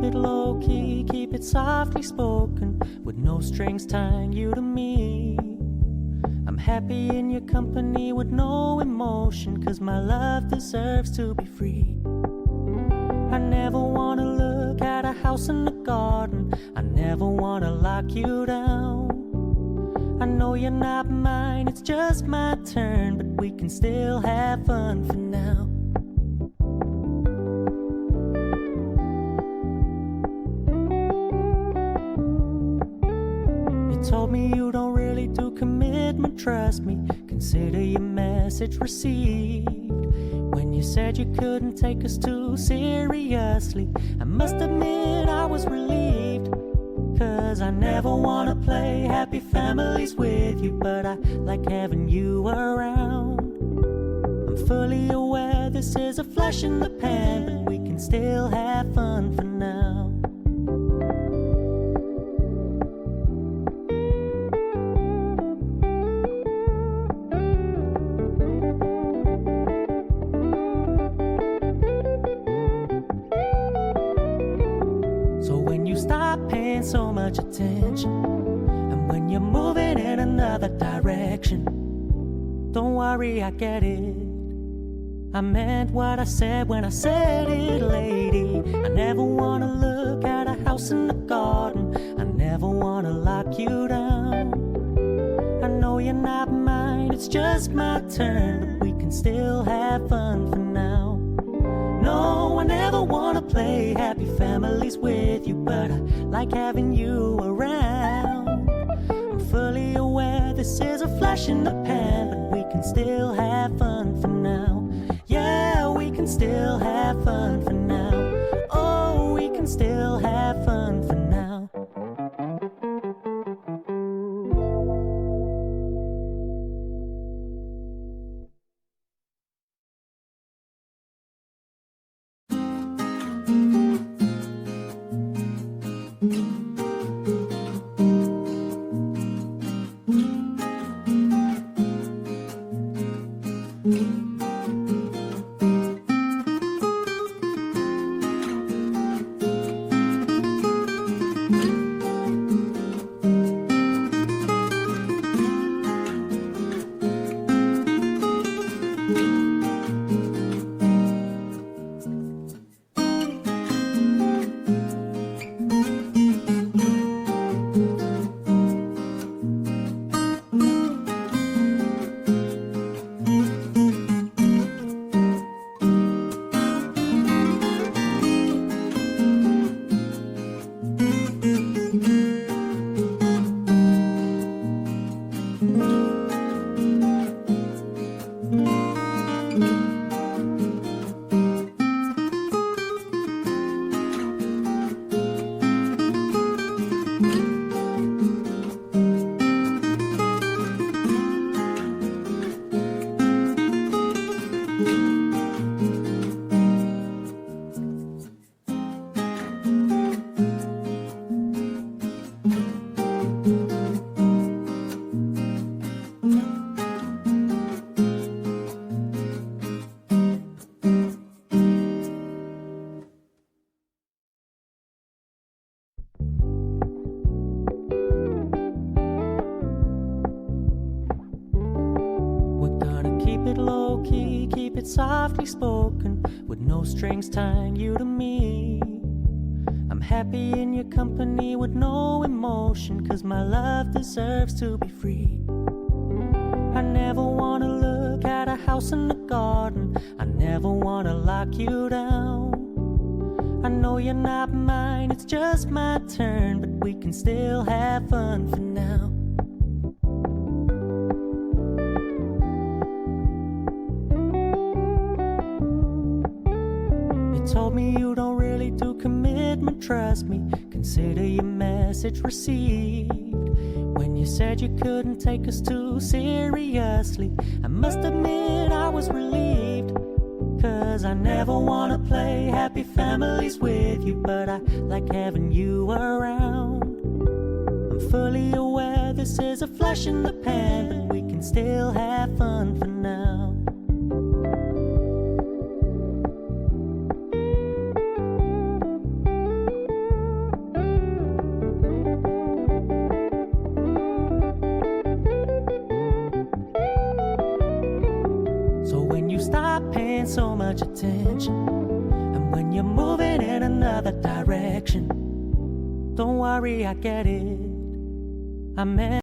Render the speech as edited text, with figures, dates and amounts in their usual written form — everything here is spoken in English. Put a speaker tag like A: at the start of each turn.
A: it low key, keep it softly spoken, with no strings tying you to me. I'm happy in your company with no emotion, 'cause my love deserves to be free. I never wanna look at a house in the garden, I never wanna lock you down. I know you're not mine, it's just my turn, but we can still have fun for now. You told me you don't really do commitment, trust me, consider your message received. When you said you couldn't take us too seriously, I must admit I was relieved. 'Cause I never wanna play happy families with you, but I like having you around. I'm fully aware this is a flash in the pan, but we can still have fun for now. So much attention, and when you're moving in another direction, don't worry, I get it. I meant what I said when I said it, lady. I never wanna look at a house in the garden, I never wanna lock you down. I know you're not mine, it's just my turn, but we can still have fun for now. No, I never wanna play happy families with you, but I like having you around. I'm fully aware this is a flash in the pan, but we can still have fun for now. Yeah, we can still have fun for now. Oh, we can still have fun for now. Softly spoken, with no strings tying you to me. I'm happy in your company with no emotion, 'cause my love deserves to be free. I never wanna look at a house in the garden, I never wanna lock you down. I know you're not mine, it's just my turn, but we can still have fun for now. Told me you don't really do commitment, trust me, consider your message received. When you said you couldn't take us too seriously, I must admit I was relieved. 'Cause I never wanna play happy families with you, but I like having you around. I'm fully aware this is a flash in the pan, but we can still have fun for now. paying so much attention. And when you're moving in another direction, don't worry, I get it. I meant